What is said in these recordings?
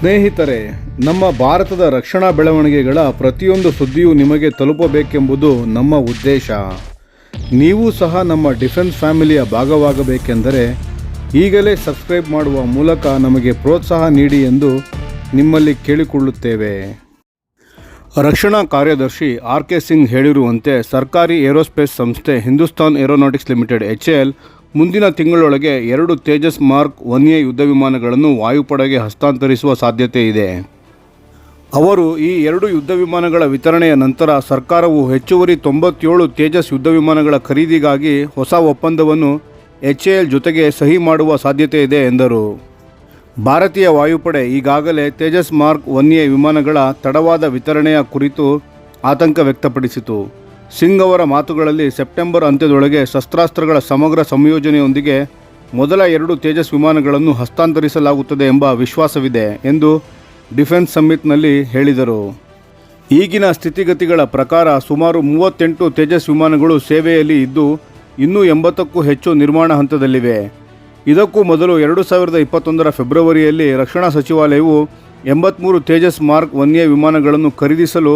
ಸ್ನೇಹಿತರೆ, ನಮ್ಮ ಭಾರತದ ರಕ್ಷಣಾ ಬೆಳವಣಿಗೆಗಳ ಪ್ರತಿಯೊಂದು ಸುದ್ದಿಯೂ ನಿಮಗೆ ತಲುಪಬೇಕೆಂಬುದು ನಮ್ಮ ಉದ್ದೇಶ. ನೀವು ಸಹ ನಮ್ಮ ಡಿಫೆನ್ಸ್ ಫ್ಯಾಮಿಲಿಯ ಭಾಗವಾಗಬೇಕೆಂದರೆ ಈಗಲೇ ಸಬ್ಸ್ಕ್ರೈಬ್ ಮಾಡುವ ಮೂಲಕ ನಮಗೆ ಪ್ರೋತ್ಸಾಹ ನೀಡಿ ಎಂದು ನಿಮ್ಮಲ್ಲಿ ಕೇಳಿಕೊಳ್ಳುತ್ತೇವೆ. ರಕ್ಷಣಾ ಕಾರ್ಯದರ್ಶಿ ಆರ್.ಕೆ. ಸಿಂಗ್ ಹೇಳಿರುವಂತೆ ಸರ್ಕಾರಿ ಏರೋಸ್ಪೇಸ್ ಸಂಸ್ಥೆ ಹಿಂದೂಸ್ತಾನ್ ಏರೋನಾಟಿಕ್ಸ್ ಲಿಮಿಟೆಡ್ (HAL) ಮುಂದಿನ ತಿಂಗಳೊಳಗೆ 2 ತೇಜಸ್ ಮಾರ್ಕ್ 1A ಯುದ್ಧ ವಿಮಾನಗಳನ್ನು ವಾಯುಪಡೆಗೆ ಹಸ್ತಾಂತರಿಸುವ ಸಾಧ್ಯತೆ ಇದೆ. ಅವರು ಈ 2 ಯುದ್ಧ ವಿಮಾನಗಳ ವಿತರಣೆಯ ನಂತರ ಸರ್ಕಾರವು ಹೆಚ್ಚುವರಿ 97 ತೇಜಸ್ ಯುದ್ಧ ವಿಮಾನಗಳ ಖರೀದಿಗಾಗಿ ಹೊಸ ಒಪ್ಪಂದವನ್ನು HAL ಜೊತೆಗೆ ಸಹಿ ಮಾಡುವ ಸಾಧ್ಯತೆ ಇದೆ ಎಂದರು. ಭಾರತೀಯ ವಾಯುಪಡೆ ಈಗಾಗಲೇ ತೇಜಸ್ ಮಾರ್ಕ್ 1A ವಿಮಾನಗಳ ತಡವಾದ ವಿತರಣೆಯ ಕುರಿತು ಆತಂಕ ವ್ಯಕ್ತಪಡಿಸಿತು. ಸಿಂಗ್ ಅವರ ಮಾತುಗಳಲ್ಲಿ ಸೆಪ್ಟೆಂಬರ್ ಅಂತ್ಯದೊಳಗೆ ಶಸ್ತ್ರಾಸ್ತ್ರಗಳ ಸಮಗ್ರ ಸಂಯೋಜನೆಯೊಂದಿಗೆ ಮೊದಲ 2 ತೇಜಸ್ ವಿಮಾನಗಳನ್ನು ಹಸ್ತಾಂತರಿಸಲಾಗುತ್ತದೆ ಎಂಬ ವಿಶ್ವಾಸವಿದೆ ಎಂದು ಡಿಫೆನ್ಸ್ ಸಮ್ಮಿಟ್ನಲ್ಲಿ ಹೇಳಿದರು. ಈಗಿನ ಸ್ಥಿತಿಗತಿಗಳ ಪ್ರಕಾರ ಸುಮಾರು 38 ತೇಜಸ್ ವಿಮಾನಗಳು ಸೇವೆಯಲ್ಲಿ ಇದ್ದು ಇನ್ನೂ 80ಕ್ಕೂ ಹೆಚ್ಚು ನಿರ್ಮಾಣ ಹಂತದಲ್ಲಿವೆ. ಇದಕ್ಕೂ ಮೊದಲು 2021ರ ಫೆಬ್ರವರಿಯಲ್ಲಿ ರಕ್ಷಣಾ ಸಚಿವಾಲಯವು 83 ತೇಜಸ್ ಮಾರ್ಕ್ 1A ವಿಮಾನಗಳನ್ನು ಖರೀದಿಸಲು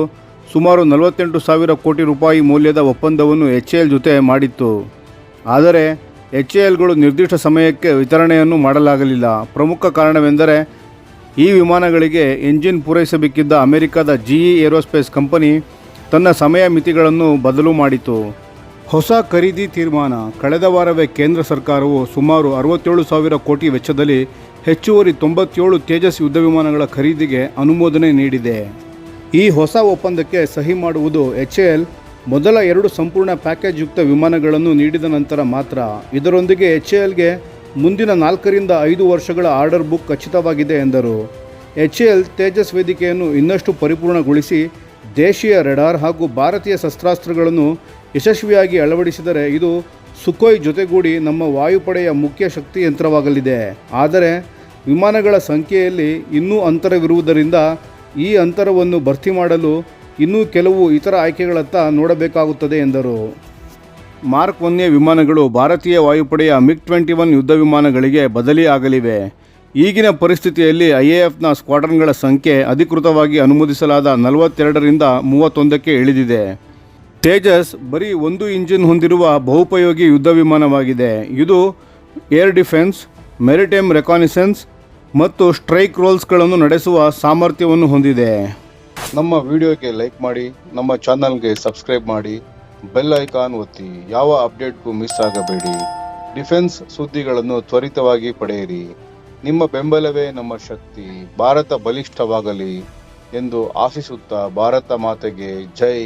ಸುಮಾರು 48,000 ಕೋಟಿ ರೂಪಾಯಿ ಮೌಲ್ಯದ ಒಪ್ಪಂದವನ್ನು HAL ಜೊತೆ ಮಾಡಿತ್ತು. ಆದರೆ HALಗಳು ನಿರ್ದಿಷ್ಟ ಸಮಯಕ್ಕೆ ವಿತರಣೆಯನ್ನು ಮಾಡಲಾಗಲಿಲ್ಲ. ಪ್ರಮುಖ ಕಾರಣವೆಂದರೆ ಈ ವಿಮಾನಗಳಿಗೆ ಎಂಜಿನ್ ಪೂರೈಸಬೇಕಿದ್ದ ಅಮೆರಿಕದ GE ಏರೋಸ್ಪೇಸ್ ಕಂಪನಿ ತನ್ನ ಸಮಯ ಮಿತಿಗಳನ್ನು ಬದಲು ಮಾಡಿತು. ಹೊಸ ಖರೀದಿ ತೀರ್ಮಾನ. ಕಳೆದ ವಾರವೇ ಕೇಂದ್ರ ಸರ್ಕಾರವು ಸುಮಾರು 67,000 ಕೋಟಿ ವೆಚ್ಚದಲ್ಲಿ ಹೆಚ್ಚುವರಿ 97 ತೇಜಸ್ ಯುದ್ಧ ವಿಮಾನಗಳ ಖರೀದಿಗೆ ಅನುಮೋದನೆ ನೀಡಿದೆ. ಈ ಹೊಸ ಒಪ್ಪಂದಕ್ಕೆ ಸಹಿ ಮಾಡುವುದು HAL ಮೊದಲ 2 ಸಂಪೂರ್ಣ ಪ್ಯಾಕೇಜ್ ಯುಕ್ತ ವಿಮಾನಗಳನ್ನು ನೀಡಿದ ನಂತರ ಮಾತ್ರ. ಇದರೊಂದಿಗೆ HALಗೆ ಮುಂದಿನ 4 ರಿಂದ 5 ವರ್ಷಗಳ ಆರ್ಡರ್ ಬುಕ್ ಖಚಿತವಾಗಿದೆ ಎಂದರು. HAL ತೇಜಸ್ ವೇದಿಕೆಯನ್ನು ಇನ್ನಷ್ಟು ಪರಿಪೂರ್ಣಗೊಳಿಸಿ ದೇಶೀಯ ರೆಡಾರ್ ಹಾಗೂ ಭಾರತೀಯ ಶಸ್ತ್ರಾಸ್ತ್ರಗಳನ್ನು ಯಶಸ್ವಿಯಾಗಿ ಅಳವಡಿಸಿದರೆ ಇದು ಸುಖೋಯ್ ಜೊತೆಗೂಡಿ ನಮ್ಮ ವಾಯುಪಡೆಯ ಮುಖ್ಯ ಶಕ್ತಿ ಯಂತ್ರವಾಗಲಿದೆ. ಆದರೆ ವಿಮಾನಗಳ ಸಂಖ್ಯೆಯಲ್ಲಿ ಇನ್ನೂ ಅಂತರವಿರುವುದರಿಂದ ಈ ಅಂತರವನ್ನು ಭರ್ತಿ ಮಾಡಲು ಇನ್ನೂ ಕೆಲವು ಇತರ ಆಯ್ಕೆಗಳತ್ತ ನೋಡಬೇಕಾಗುತ್ತದೆ ಎಂದರು. ಮಾರ್ಕ್ 1A ವಿಮಾನಗಳು ಭಾರತೀಯ ವಾಯುಪಡೆಯ MiG-21 ಯುದ್ಧ ವಿಮಾನಗಳಿಗೆ ಬದಲಿ ಆಗಲಿವೆ. ಈಗಿನ ಪರಿಸ್ಥಿತಿಯಲ್ಲಿ IAFನ ಸ್ಕ್ವಾಡ್ರನ್ಗಳ ಸಂಖ್ಯೆ ಅಧಿಕೃತವಾಗಿ ಅನುಮೋದಿಸಲಾದ 42 ರಿಂದ 31ಕ್ಕೆ ಇಳಿದಿದೆ. ತೇಜಸ್ ಬರೀ 1 ಇಂಜಿನ್ ಹೊಂದಿರುವ ಬಹುಪಯೋಗಿ ಯುದ್ಧ ವಿಮಾನವಾಗಿದೆ. ಇದು ಏರ್ ಡಿಫೆನ್ಸ್, ಮೆರಿಟೈಮ್ ರೆಕಾನಿಸೆನ್ಸ್ ಮತ್ತು ಸ್ಟ್ರೈಕ್ ರೋಲ್ಸ್ಗಳನ್ನು ನಡೆಸುವ ಸಾಮರ್ಥ್ಯವನ್ನು ಹೊಂದಿದೆ. ನಮ್ಮ ವಿಡಿಯೋಗೆ ಲೈಕ್ ಮಾಡಿ, ನಮ್ಮ ಚಾನಲ್ಗೆ ಸಬ್ಸ್ಕ್ರೈಬ್ ಮಾಡಿ, ಬೆಲ್ ಐಕಾನ್ ಒತ್ತಿ. ಯಾವ ಅಪ್ಡೇಟ್ಗೂ ಮಿಸ್ ಆಗಬೇಡಿ. ಡಿಫೆನ್ಸ್ ಸುದ್ದಿಗಳನ್ನು ತ್ವರಿತವಾಗಿ ಪಡೆಯಿರಿ. ನಿಮ್ಮ ಬೆಂಬಲವೇ ನಮ್ಮ ಶಕ್ತಿ. ಭಾರತ ಬಲಿಷ್ಠವಾಗಲಿ ಎಂದು ಆಶಿಸುತ್ತಾ ಭಾರತ ಮಾತೆಗೆ ಜೈ.